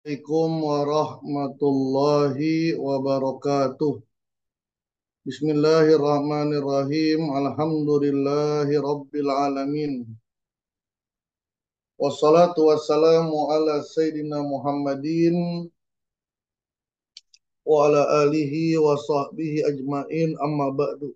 Assalamualaikum warahmatullahi wabarakatuh. Bismillahirrahmanirrahim. Alhamdulillahi rabbil alamin. Wassalatu wassalamu ala sayyidina Muhammadin wa ala alihi wa sahbihi ajmain, amma ba'du.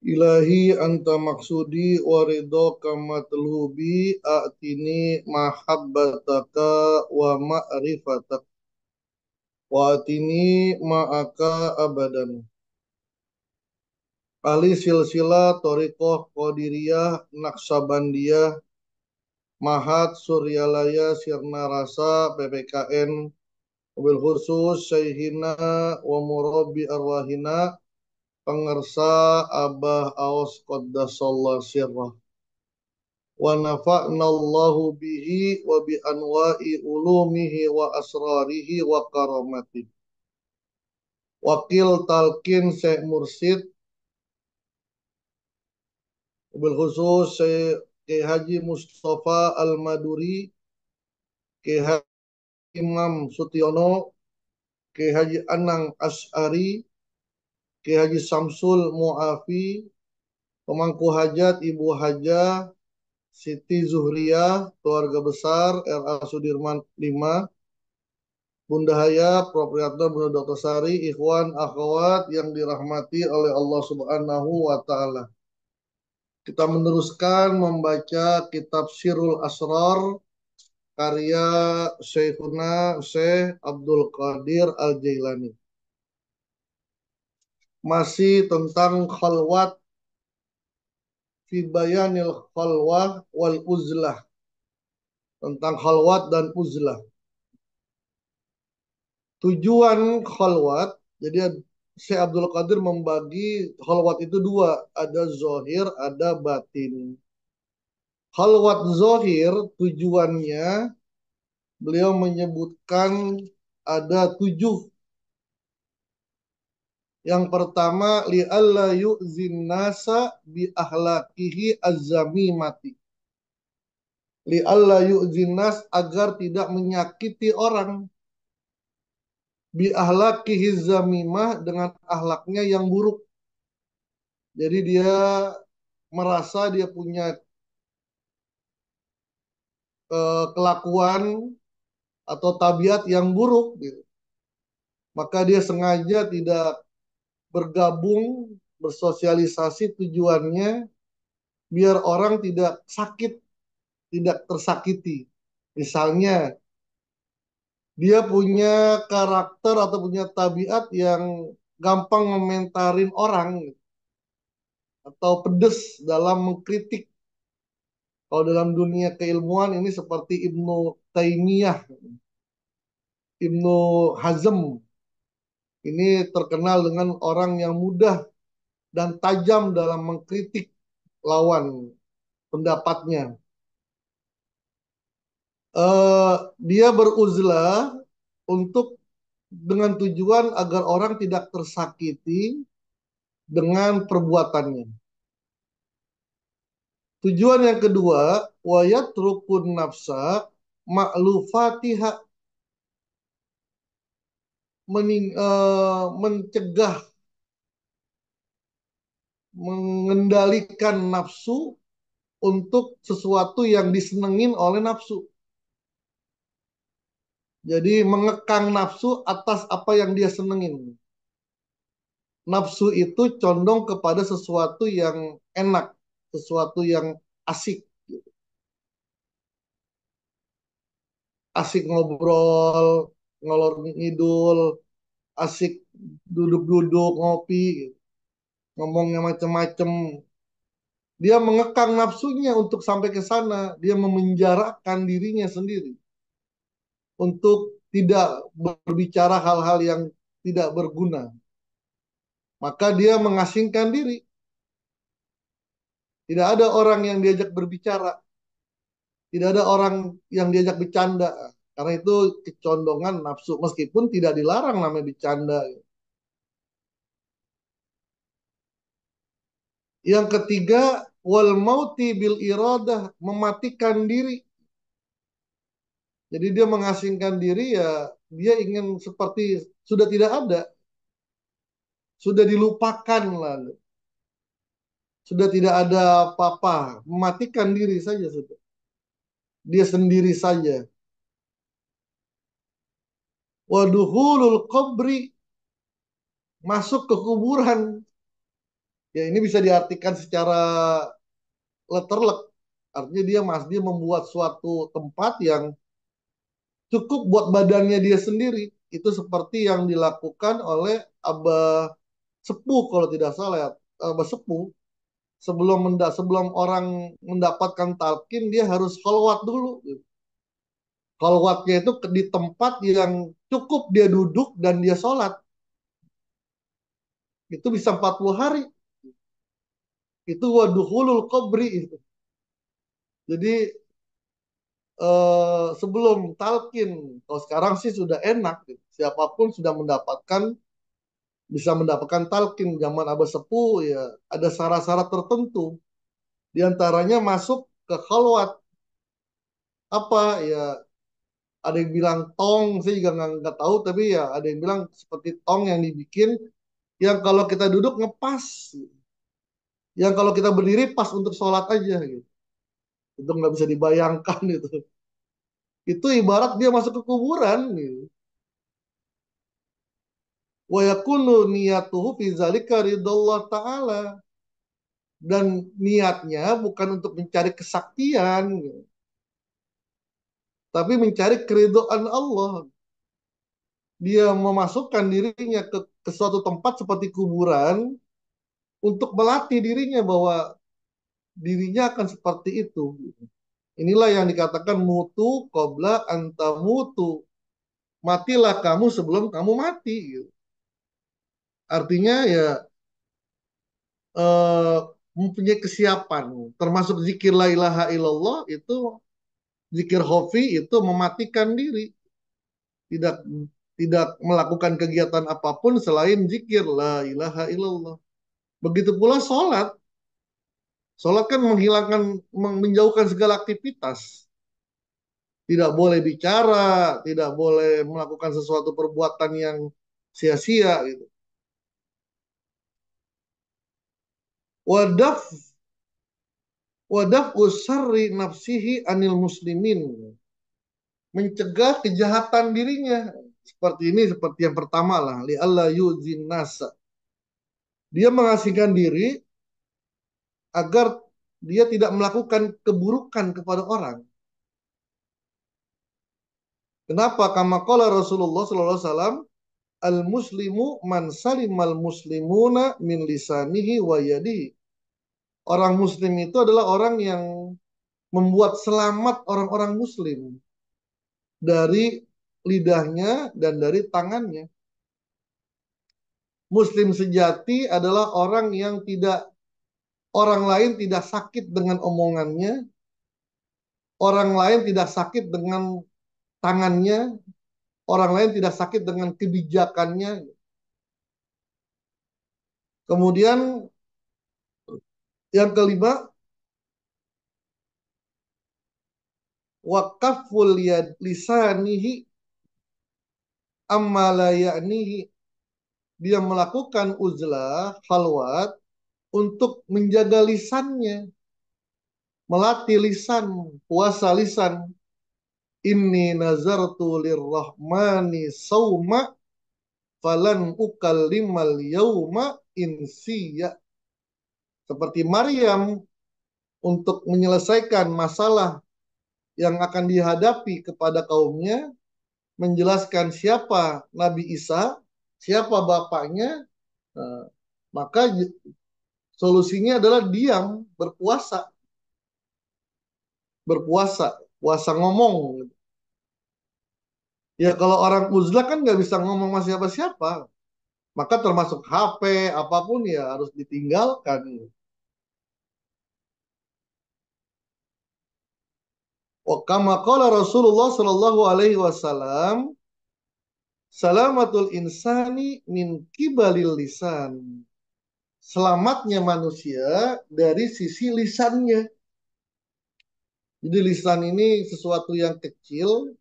Ilahi anta maksudi wa ridhaka matlubi, a'tini mahabbataka wa ma'rifataka wa atini ma'aka abadan. Ahli silsilah Thariqah Qadiriyah Naksabandiyah Mahat Suryalaya Sirna Rasa PPKN, wabil khusus Syekhina wa Murabbi Arwahina Pengersa Abah Aos Qaddasallah Sirrah, wa nafa'nallahu bihi wa bi anwa'i ulumihi wa asrarihi wa karamatihi. Wakil Talqin Syekh Mursid, wabil khusus Syekh Haji Mustafa Al-Maduri, Kiai Haji Imam Sutiono, Kiai Haji Anang Asy'ari, Kiai Haji Samsul Muafi, pemangku hajat Ibu Hajah Siti Zuhriyah, keluarga besar RA Sudirman 5, Bunda Haya, Proprietor Bunda Dr. Sari, ikhwan akhwat yang dirahmati oleh Allah Subhanahu wa taala. Kita meneruskan membaca kitab Sirrul Asrar karya Syekhuna Syekh Abdul Qadir Al-Jailani. Masih tentang khalwat, fi bayanil khalwah wal uzlah, tentang khalwat dan uzlah. Tujuan khalwat, jadi Syekh Abdul Qadir membagi khalwat itu dua, ada zohir, ada batin. Khalwat zohir tujuannya, beliau menyebutkan ada 7. Yang pertama, li'alla yu'zin nasa bi ahlakihi az-zamimati. Li'alla yu'zin nas, agar tidak menyakiti orang. Bi ahlakihi zamimah, dengan ahlaknya yang buruk. Jadi dia merasa dia punya kelakuan atau tabiat yang buruk gitu. Maka dia sengaja tidak bergabung, bersosialisasi, tujuannya biar orang tidak sakit, tidak tersakiti. Misalnya dia punya karakter atau punya tabiat yang gampang ngomentarin orang gitu, atau pedes dalam mengkritik. Kalau dalam dunia keilmuan ini seperti Ibnu Taimiyah, Ibnu Hazm, ini terkenal dengan orang yang mudah dan tajam dalam mengkritik lawan pendapatnya. Dia beruzlah untuk dengan tujuan agar orang tidak tersakiti dengan perbuatannya. Tujuan yang kedua, wa yatrukun nafsa ma'lufatiha, mencegah, mengendalikan nafsu untuk sesuatu yang disenengin oleh nafsu. Jadi mengekang nafsu atas apa yang dia senengin. Nafsu itu condong kepada sesuatu yang enak, sesuatu yang asik. Asik ngobrol, ngalor ngidul, asik duduk-duduk ngopi, ngomongnya macam-macam. Dia mengekang nafsunya untuk sampai ke sana, dia memenjarakan dirinya sendiri untuk tidak berbicara hal-hal yang tidak berguna. Maka dia mengasingkan diri. Tidak ada orang yang diajak berbicara. Tidak ada orang yang diajak bercanda. Karena itu kecondongan nafsu. Meskipun tidak dilarang namanya bercanda. Yang ketiga, wal mauti bil iradah, mematikan diri. Jadi dia mengasingkan diri ya, dia ingin seperti sudah tidak ada, sudah dilupakan lah, sudah tidak ada apa-apa, mematikan diri saja sudah. Dia sendiri saja. Waduhulul qabri, masuk ke kuburan. Ya ini bisa diartikan secara letterlek. Artinya dia membuat suatu tempat yang cukup buat badannya dia sendiri. Itu seperti yang dilakukan oleh Abah Sepuh kalau tidak salah ya. Abah Sepuh sebelum orang mendapatkan talqin dia harus khalwat dulu. Khalwatnya itu di tempat yang cukup dia duduk dan dia sholat. Itu bisa 40 hari. Itu waduhulul qabri itu. Jadi sebelum talqin, kalau sekarang sih sudah enak, gitu. Siapapun sudah bisa mendapatkan talqin. Zaman Abah Sepuh ya ada syarat-syarat tertentu. Di antaranya masuk ke khalwat. Apa ya, ada yang bilang tong, saya juga nggak tahu, tapi ya ada yang bilang seperti tong yang dibikin, yang kalau kita duduk ngepas, yang kalau kita berdiri pas untuk sholat aja gitu. Itu nggak bisa dibayangkan gitu. Itu ibarat dia masuk ke kuburan gitu. Wa yakunu niyatuhu fi zalika ridallah ta'ala. Dan niatnya bukan untuk mencari kesaktian, gitu, tapi mencari keridhaan Allah. Dia memasukkan dirinya ke suatu tempat seperti kuburan untuk melatih dirinya bahwa dirinya akan seperti itu. Inilah yang dikatakan mutu qabla anta mutu. Matilah kamu sebelum kamu mati, gitu. Artinya ya eh, mempunyai kesiapan. Termasuk zikir la ilaha illallah itu, zikir khafi itu mematikan diri. Tidak tidak melakukan kegiatan apapun selain zikir la ilaha illallah. Begitu pula sholat. Sholat kan menjauhkan segala aktivitas. Tidak boleh bicara, tidak boleh melakukan sesuatu perbuatan yang sia-sia gitu. Wadaf wadaf usari nafsihi anil muslimin, mencegah kejahatan dirinya. Seperti ini, seperti yang pertama lah, li alla yuzin nasa. Dia mengasingkan diri agar dia tidak melakukan keburukan kepada orang. Kenapa? Kama qala Rasulullah sallallahu alaihi wasallam, al muslimu man salimal muslimuna min lisanihi wa yadihi. Orang muslim itu adalah orang yang membuat selamat orang-orang muslim dari lidahnya dan dari tangannya. Muslim sejati adalah orang yang orang lain tidak sakit dengan omongannya, orang lain tidak sakit dengan tangannya, orang lain tidak sakit dengan kebijakannya. Kemudian yang kelima, wakaful yad lisanihi amma la ya'nihi. Dia melakukan uzlah, khalwat, untuk menjaga lisannya, melatih lisan, puasa lisan. Inni nazartu lirrahmani sauma falan ukallimal yauma insiya. Seperti Maryam untuk menyelesaikan masalah yang akan dihadapi kepada kaumnya, menjelaskan siapa Nabi Isa, siapa bapaknya, eh, maka solusinya adalah diam, berpuasa, berpuasa, puasa ngomong. Ya kalau orang uzlah kan nggak bisa ngomong sama siapa-siapa, maka termasuk HP, apapun ya harus ditinggalkan. Wa kama qala Rasulullah sallallahu alaihi wasallam, salamatul insani min kibalil lisan. Selamatnya manusia dari sisi lisannya. Jadi lisan ini sesuatu yang kecil,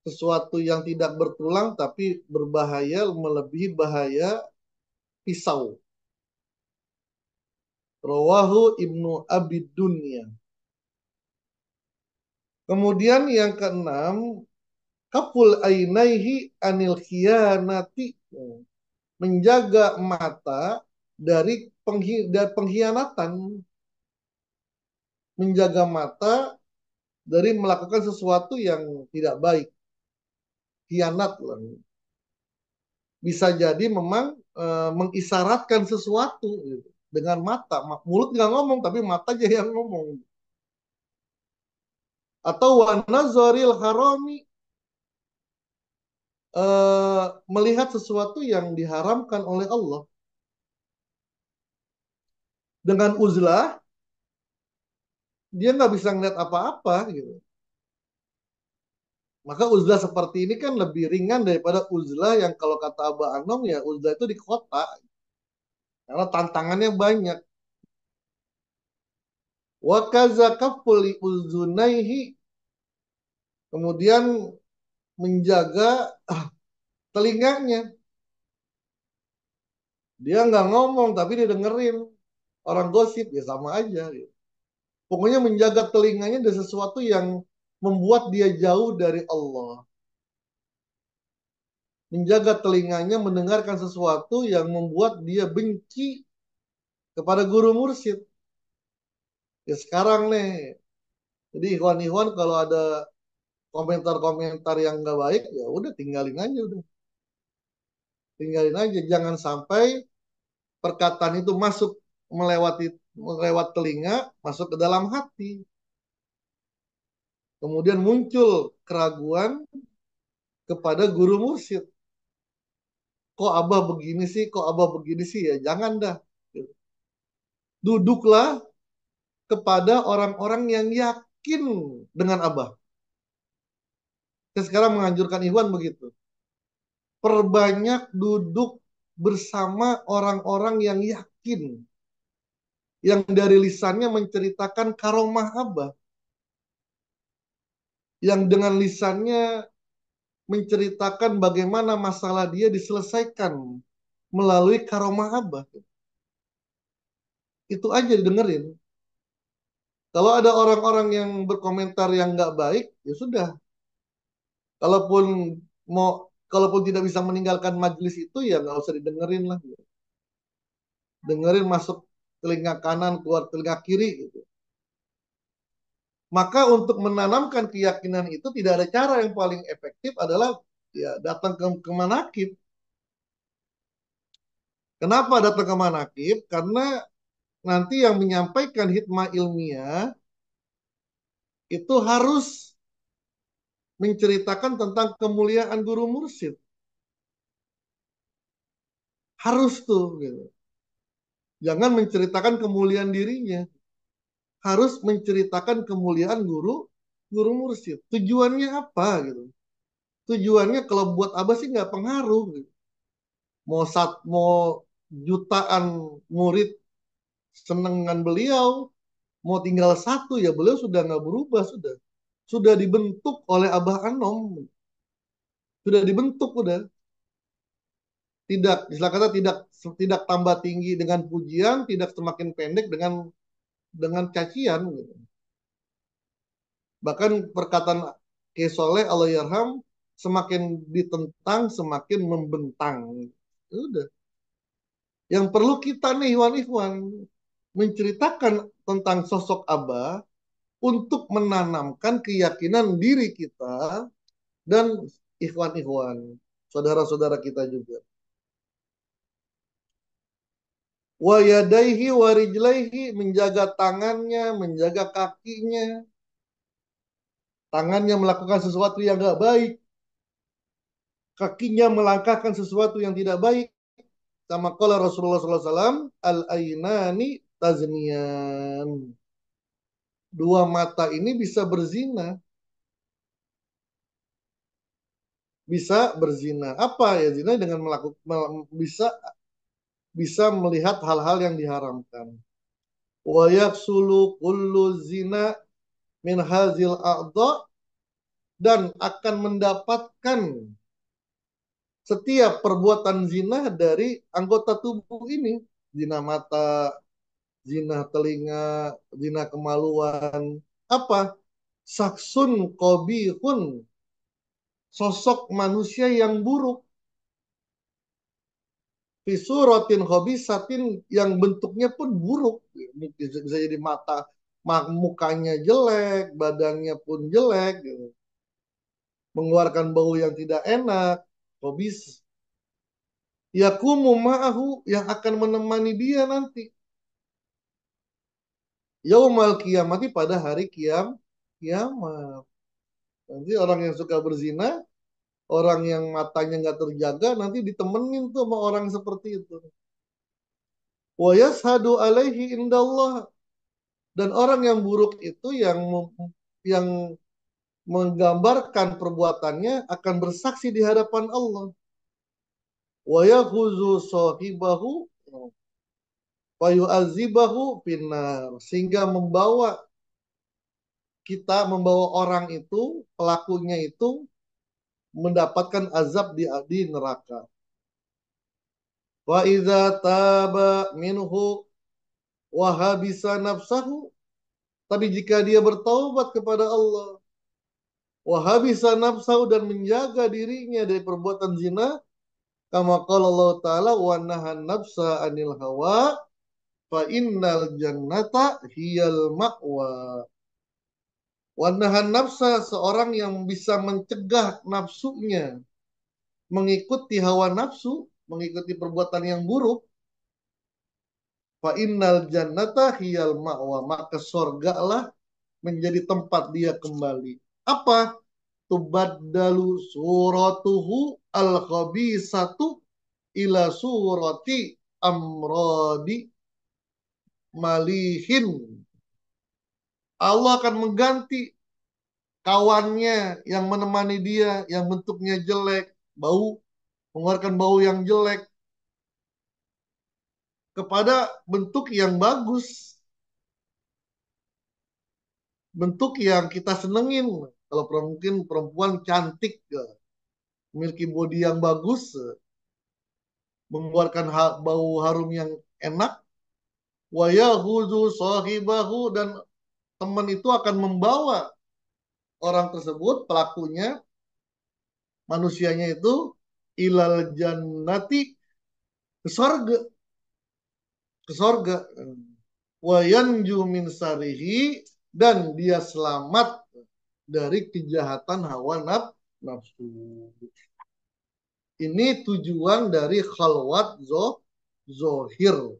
sesuatu yang tidak bertulang tapi berbahaya melebihi bahaya pisau. Rawahu Ibnu Abi Dunya. Kemudian yang keenam, kaful ainaihi anil khiyanati, menjaga mata dari pengkhianatan, menjaga mata dari melakukan sesuatu yang tidak baik, khianat lah. Bisa jadi memang mengisyaratkan sesuatu gitu, dengan mata, mulut nggak ngomong tapi mata aja yang ngomong. Atau wanazoril harami, melihat sesuatu yang diharamkan oleh Allah dengan uzlah, dia nggak bisa ngeliat apa-apa gitu. Maka uzlah seperti ini kan lebih ringan daripada uzlah yang kalau kata Abah Anom ya uzlah itu di kota karena tantangannya banyak. Wa kaza kafuli uzunaihi, kemudian menjaga telinganya. Dia nggak ngomong tapi dia dengerin orang gosip ya sama aja gitu. Pokoknya menjaga telinganya dari sesuatu yang membuat dia jauh dari Allah. Menjaga telinganya mendengarkan sesuatu yang membuat dia benci kepada guru mursyid. Ya sekarang nih, jadi ikhwan-ikhwan kalau ada komentar-komentar yang nggak baik, ya udah tinggalin aja udah. Tinggalin aja, jangan sampai perkataan itu masuk melewat telinga, masuk ke dalam hati. Kemudian muncul keraguan kepada guru mursyid. Kok abah begini sih, kok abah begini sih, ya jangan dah. Duduklah kepada orang-orang yang yakin dengan abah. Saya sekarang menganjurkan Iwan begitu. Perbanyak duduk bersama orang-orang yang yakin. Yang dari lisannya menceritakan karomah abah. Yang dengan lisannya menceritakan bagaimana masalah dia diselesaikan melalui karomah abah. Itu aja didengerin. Kalau ada orang-orang yang berkomentar yang nggak baik, ya sudah. Kalaupun mau, kalaupun tidak bisa meninggalkan majelis itu, ya nggak usah didengerin lah. Dengerin masuk telinga kanan, keluar telinga kiri gitu. Maka untuk menanamkan keyakinan itu tidak ada cara yang paling efektif adalah ya datang ke manakib. Kenapa datang ke manakib? Karena nanti yang menyampaikan hikmah ilmiah itu harus menceritakan tentang kemuliaan guru mursyid. Harus tuh gitu. Jangan menceritakan kemuliaan dirinya. Harus menceritakan kemuliaan guru mursyid. Tujuannya apa gitu? Tujuannya kalau buat Abah sih nggak pengaruh gitu. Mau jutaan murid seneng dengan beliau, mau tinggal satu ya beliau sudah nggak berubah sudah dibentuk oleh Abah Anom, sudah dibentuk udah. Tidak, istilah kata tidak tambah tinggi dengan pujian, tidak semakin pendek dengan cacian gitu. Bahkan perkataan Ki Soleh Allah Yarham, semakin ditentang semakin membentang. Ya udah. Yang perlu kita nih Iwan-Iwan menceritakan tentang sosok Abah untuk menanamkan keyakinan diri kita dan ikhwan-ikhwan, saudara-saudara kita juga. Wa yadaihi wa rijlaihi, menjaga tangannya, menjaga kakinya. Tangannya melakukan sesuatu yang tidak baik, kakinya melangkahkan sesuatu yang tidak baik. Sama kala Rasulullah SAW, al-ainani tazniyan. Dua mata ini bisa berzina. Bisa berzina. Apa ya zina? Dengan melakukan bisa melihat hal-hal yang diharamkan. Wa yaksulu kullu zina min hazil a'dha dan akan mendapatkan setiap perbuatan zina dari anggota tubuh ini. Zina mata, zina telinga, zina kemaluan. Apa? Saksun kobihun, sosok manusia yang buruk. Fisuratin hobisatin, yang bentuknya pun buruk. Bisa jadi mata, mukanya jelek, badannya pun jelek, gitu. Mengeluarkan bau yang tidak enak. Hobis. Yakumu ma'ahu, yang akan menemani dia nanti. Yaumal kiamati, pada hari kiamat. Nanti orang yang suka berzina, orang yang matanya nggak terjaga, nanti ditemenin tuh sama orang seperti itu. Wa yashhadu alaihi indallah, dan orang yang buruk itu yang menggambarkan perbuatannya akan bersaksi di hadapan Allah. Wa yakhuzu sahibahu wa yu'azibahu finnar, sehingga membawa orang itu, pelakunya itu mendapatkan azab di neraka. Wa idza taba minhu wa habisa nafsahu, tapi jika dia bertaubat kepada Allah, wa habisa nafsahu, dan menjaga dirinya dari perbuatan zina, kama qala Allah taala, wa nahan nafsa anil hawa fa innal jannata hiyal ma'wa. Wa nahan nafsa, seorang yang bisa mencegah nafsunya mengikuti hawa nafsu, mengikuti perbuatan yang buruk, fa innal jannata hiyal ma'wa, maka surga lah menjadi tempat dia kembali. Apa? Tubaddalu suratuhu al-khabisatu ila surati amrodi malihin. Allah akan mengganti kawannya yang menemani dia, yang bentuknya jelek, mengeluarkan bau yang jelek, kepada bentuk yang bagus, bentuk yang kita senengin. Kalau mungkin perempuan cantik, memiliki bodi yang bagus, mengeluarkan bau harum yang enak, wa yahuzu sahibahu, dan teman itu akan membawa orang tersebut, pelakunya, manusianya itu, ilal jannati, ke sorga, ke sorga. Wa yanju min sarihi, dan dia selamat dari kejahatan hawa nafsu. Ini tujuan dari khalwat zohir.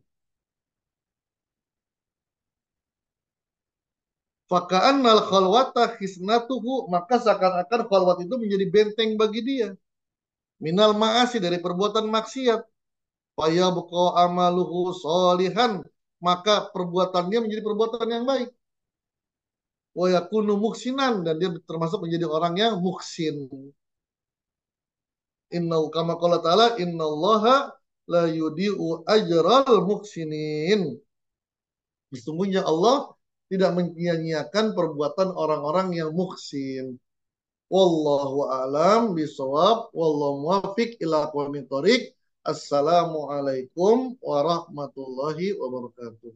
Faka'annal khalwata khisnatuhu, maka seakan-akan khalwat itu menjadi benteng bagi dia. Minal ma'asi, dari perbuatan maksiat. Fayabqa amaluhu solihan, maka perbuatannya menjadi perbuatan yang baik. Wa yakunu muhsinan, dan dia termasuk menjadi orang yang muhsin. Inna kama qala ta'ala, innallaha la yudi'u ajral muhsinin. Sesungguhnya Allah tidak menyia-nyiakan perbuatan orang-orang yang muhsin. Wallahu a'lam bishawab, wallahu muwaffiq ila aqwamit thoriq. Assalamualaikum warahmatullahi wabarakatuh.